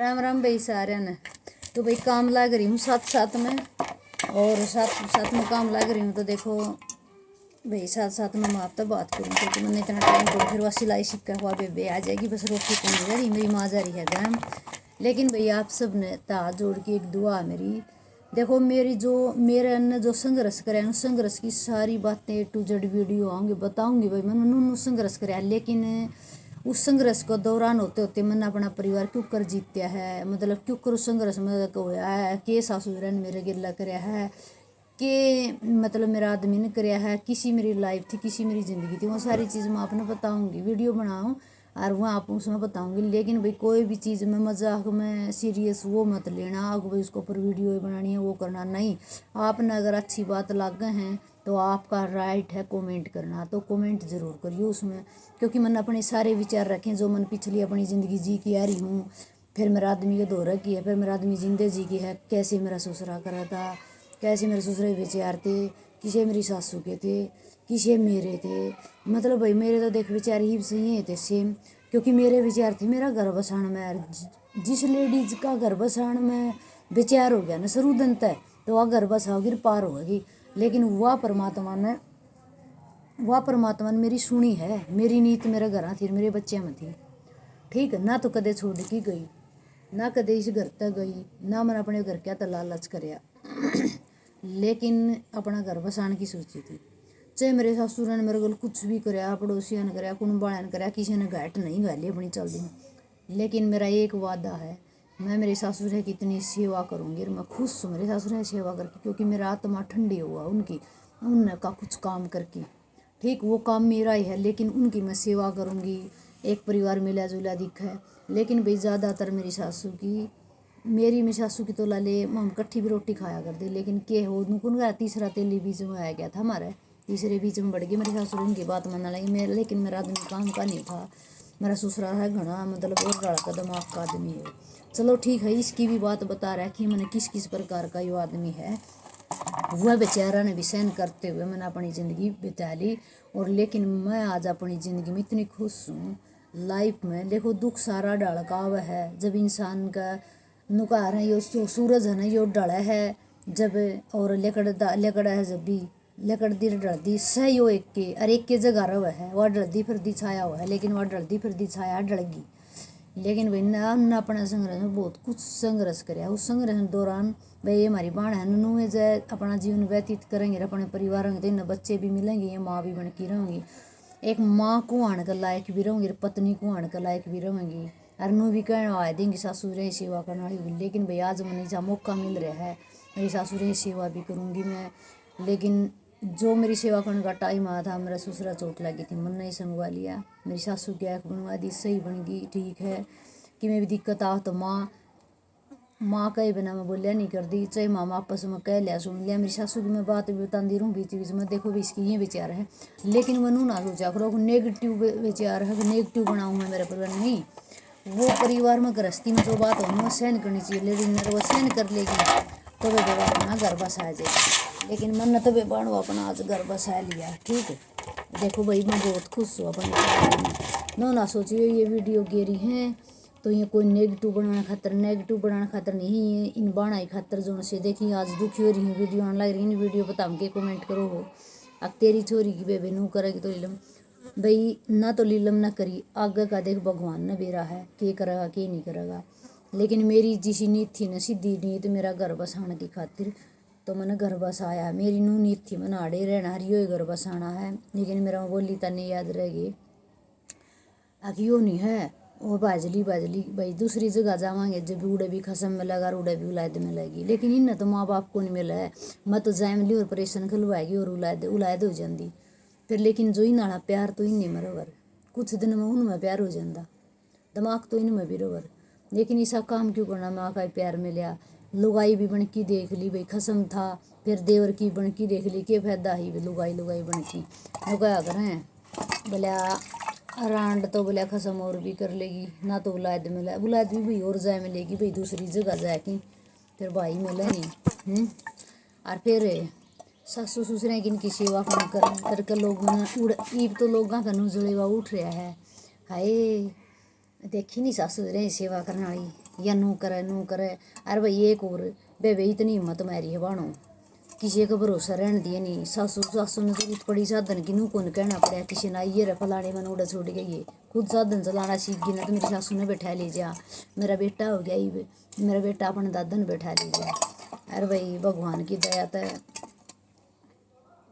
राम राम भाई सारे ने। तो भाई काम लग रही हूँ साथ साथ में, और साथ साथ में काम लग रही हूँ। तो देखो भाई साथ साथ में मैं आपसे बात करूँ क्योंकि मैंने इतना टाइम को फिर वह सिलाई सिक्का हुआ बेबे आ जाएगी, बस रोटी कौन जा रही, मेरी माँ जा रही है गरम। लेकिन भाई आप सब ने हाथ जोड़ के एक दुआ है मेरी। देखो मेरी जो मेरे अन्य जो संघर्ष करे उस संघर्ष की सारी बातें टू जेड वीडियो आऊँगी बताऊँगी भाई मैंने संघर्ष करे। लेकिन उस संघर्ष को दौरान होते होते मैंने अपना परिवार क्यों कर जीत्या है, मतलब क्यों कर उस संघर्ष में होया है के सासू ने मेरे गिला कराया है कि मतलब मेरा आदमी ने कराया है, किसी मेरी लाइफ थी, किसी मेरी ज़िंदगी थी, वो सारी चीज़ मैं आपने बताऊंगी, वीडियो बनाऊँ और वो आप उसमें बताऊंगी। लेकिन भाई कोई भी चीज़ में मजाक में सीरियस वो मत लेना आग भाई उसको ऊपर वीडियो बनानी है वो करना नहीं। आपने अगर अच्छी बात लागे हैं तो आपका राइट है कमेंट करना, तो कमेंट ज़रूर करिए उसमें, क्योंकि मैंने अपने सारे विचार रखे जो मैंने पिछली अपनी ज़िंदगी जी की आ रही हूँ। फिर मेरा आदमी के दो रखी है, फिर मेरा आदमी जिंदे जी की है, कैसे मेरा ससुरा करा था, कैसे मेरे ससुरे विचार थे, किसे मेरी सासू के थे, किसे मेरे थे। मतलब भाई मेरे तो देख विचार ही सही थे सेम, क्योंकि मेरे विचार थे मेरा घर बसाण में। जिस लेडीज का घर बसाण में विचार हो गया ना शुरू तय तो वह घर बसाओगी पार होगी। लेकिन वह परमात्मा ने मेरी सुनी है, मेरी नीत मेरे घर थी, मेरे बच्चे में थी, ठीक है ना। तो कदे छोड़ के गई ना, कदे इस घर तक गई ना, मैंने अपने घर क्या तो लालच कराया लेकिन अपना घर बसाने की सोची थी। चाहे मेरे ससुर ने मेरे को कुछ भी कराया, पड़ोसियों ने कराया, कुनबाड़ा ने कराया, किसी ने घाट नहीं गाली अपनी चलती में। लेकिन मेरा एक वादा है, मैं मेरे ससुर की इतनी सेवा करूँगी और मैं खुश हूँ मेरे ससुर की सेवा करके, क्योंकि मेरा आत्मा ठंडी हुआ उनका कुछ काम करके, ठीक वो काम मेरा ही है लेकिन उनकी मैं सेवा करूँगी, एक परिवार मिला जुला दिखा है। लेकिन भाई ज़्यादातर मेरी सासू की तो लाले हम कट्ठी भी रोटी खाया करते, लेकिन के हो नुकुन का तीसरा तेली बीच में आ गया था हमारे, तीसरे बीच में बढ़ गई मेरी सासू उनकी बात मानने लगी मेरे। लेकिन मेरा आदमी काम का नहीं था, मेरा ससुरा है घना मतलब और लड़ा का दिमाग का आदमी है। चलो ठीक है, इसकी भी बात बता रहा है कि मैंने किस किस प्रकार का ये आदमी है, वह बेचारा ने भी सहन करते हुए मैंने अपनी ज़िंदगी बिता ली। और लेकिन मैं आज अपनी ज़िंदगी में इतनी खुश हूँ लाइफ में। देखो दुख सारा ढलका हुआ है जब इंसान का नुकार है, यो सूरज है ना यो ढल है जब, और लकड़ा है जब भी लकड़ती डरदी सही हो एक के, और एक के जगह रहा है वह डरदी फिरदी छाया हुआ है, लेकिन वह डरदी फिरदी छाया डलगी। लेकिन भाई ना अपना संघर्ष में बहुत कुछ संघर्ष कराया। उस संघर्ष के दौरान भाई ये हमारी बाण है ननू जय अपना जीवन व्यतीत करेंगे, अपने परिवार में तो इन बच्चे भी मिलेंगे, ये माँ भी बन के रहूँगी, एक माँ को आने का लायक भी रहूँगी, पत्नी को आने का लायक भी रहूँगी, और नू भी कहना आ देंगी सासू रही सेवा करने वाली होगी। लेकिन भाई आज मैंने जहाँ मौका मिल रहा है मेरी सासू रही सेवा भी करूँगी मैं। लेकिन जो मेरी सेवा करने का टाइम आया था मेरा ससुरा चोट लगी थी, मन नहीं संगवा लिया, मेरी सासू की आँख बनवा दी, सही बन गई, ठीक है। कि मैं भी दिक्कत आ तो माँ कहे बिना मैं बोलिया नहीं कर दी, चाहे मामा आपस में कह लिया सुन लिया। मेरी सासू की मैं बात भी बताती रहूँ बीच बीच में, देखो भी इसकी ये विचार है, लेकिन मनू ना सोचा करो नेगेटिव विचार है, नेगेटिव बनाऊँ मैं मेरा परिवार नहीं। वो परिवार में गृहस्थी में जो बात होनी वो सहन करनी चाहिए, लेकिन अगर वो सहन कर लेगी तो वे बाबा अपना घर बसा जाएगी। लेकिन मन तो वे बाणु अपना आज घर बसा लिया, ठीक है। देखो भाई मैं बहुत खुश हूँ अपने ना सोचिए ये वीडियो गेरी हैं तो ये कोई नेगेटिव बनाने खातर नहीं है, इन बाणाई खातर जो से देखी आज दुखी हो रही है वीडियो आने लग रही है, वीडियो बताऊँ के कमेंट करो हो। अब तेरी छोरी की बेबे नू करेगी तो लीलम भाई ना, तो लीलम ना करी आगे का देख भगवान ने बेरा है के करेगा के नहीं करेगा। लेकिन मेरी जिसी नीत थी ना सीधी नीत मेरा घर बसाने की खातिर, तो मैंने घर बसाया। मेरी नू नीत थी मैंने आड़े रहना हरियो घर बसाना है, लेकिन मेरा बोली तने याद रह गई आखियो नहीं है वो बाजली भाई दूसरी जगह जावांगे जब उड़े भी खसम में लगा उड़े भी उलाद में लगी। लेकिन इन तो माँ बाप को नहीं मिला है, मैं तो जैमली और परेशान खलवाएगी और उलाद हो जाती फिर। लेकिन जो इन आला प्यार तो इन मरोवर कुछ दिन में उनमें प्यार हो जाता, दिमाग तो इनमें भी रोवर। लेकिन ऐसा काम क्यों करना, माँ का प्यार मिला, लुगाई भी बनकी देख ली भाई खसम था, फिर देवर की बनकी देख ली के फायदा ही लुगाई बनकी लुगाया करें बोलिया रांड तो बोलिया खसम और भी कर लेगी ना, तो बुलाद मिला बुलाद भी भाई और जाए मिलेगी भाई दूसरी जगह जाके फिर भाई मिले नहीं। और फिर सासू ससुरे की इनकी सेवा करके लोग उड़ ईब तो लोगों का नूजलेवा उठ रहा है। हाय देखी नहीं सासू रे सेवा करने वाली या नू करे। अरे भाई एक और बेबे इतनी हिम्मत मारी है बाणो, किसी का भरोसा रहने दिया नहीं। सासू ने तो पड़ी साधन की, नू कौन कहना पड़ा किसी ने ये रे फलाने मन उड़ा छोड़ गई है, खुद साधन चलाना सीख गई ना। तो मेरी सासू ने बैठा ले जा, मेरा बेटा हो गया ही, मेरा बेटा अपने दादा ने बैठा ले जा। अरे भाई भगवान की दया तो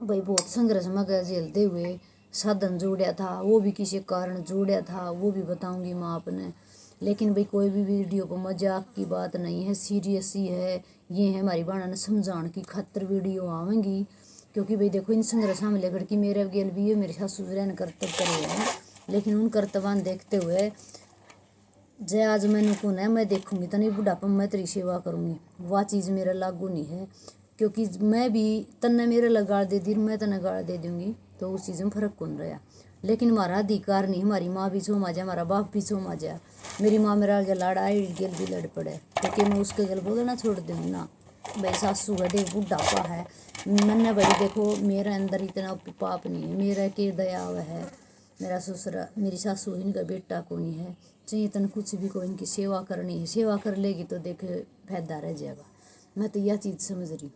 भाई बहुत संघर्ष में झेलते हुए साधन जोड़ा था, वो भी किसी कारण जोड़ा था, वो भी बताऊंगी मैं आपने। लेकिन भाई कोई भी वीडियो को मजाक की बात नहीं है, सीरियस ही है। ये है हमारी बाणा ने समझाने की खातर वीडियो आवेंगी, क्योंकि भाई देखो इन संघर्ष में लेकर कि मेरे गेल भी है, मेरे सासू रहन कर्तव्य करे हैं, लेकिन उन कर्तव्य देखते हुए जय आज मैंने कौन है, मैं देखूंगी तो नहीं बुढ़ापा मैं तेरी सेवा करूंगी, वह चीज़ मेरा लागू नहीं है। क्योंकि मैं भी तन्ने मेरे लगा दे दी, मैं तन्ने गाड़ दे दूंगी, तो उस चीज़ में फर्क कौन रहा। लेकिन हमारा अधिकार नहीं, हमारी माँ भी छोमा जाए, हमारा बाप भी छोमा जाए। मेरी माँ मेरा आगे लड़ा आई गेल भी लड़ पड़े, क्योंकि मैं उसके गल बोलना छोड़ दूँगी ना। भाई सासू है देख बुढ़ापा है, मैंने भाई देखो मेरे अंदर इतना पाप नहीं है, मेरा के दया है। मेरा ससुरा मेरी सासू इनका बेटा कोई है, चाहिए तन कुछ भी को इनकी सेवा करनी है, सेवा कर लेगी तो देख फायदा रह जाएगा। मैं तो यह चीज़ समझ रही हूँ,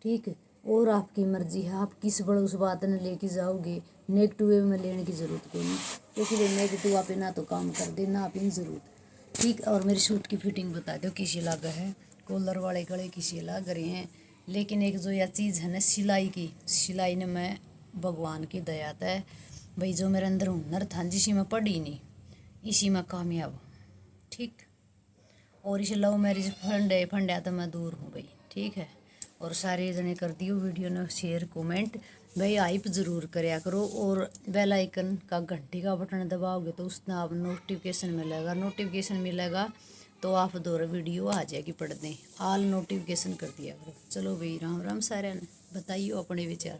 ठीक है। और आपकी मर्जी है, आप किस बड़े उस बात ने लेके जाओगे, नेगेटिव वे में लेने की ज़रूरत कोई नहीं, क्योंकि भाई नेगेटिव आप ना तो काम कर दे ना आप इन ज़रूरत, ठीक। और मेरी सूट की फिटिंग बता दो किसी लाग है, कॉलर वाले गले किसी लाग रहे हैं। लेकिन एक जो यह चीज़ है ना सिलाई की, सिलाई ने मैं भगवान की दया है भाई, जो मेरे अंदर हुनर था जिसी में पढ़ी नहीं, इसी में कामयाब हूँ, ठीक। और इसे लव मैरिज फंड तो मैं दूर हूँ भाई, ठीक है। और सारे जने कर दियो वीडियो ने शेयर कमेंट, भाई हाइप ज़रूर करया करो। और बेल आइकन का घंटी का बटन दबाओगे तो उसमें आप नोटिफिकेशन मिलेगा तो आप दौरा वीडियो आ जाएगी पढ़ने, ऑल नोटिफिकेशन कर दिया करो। चलो भाई राम राम सारे ने बताइए अपने विचार।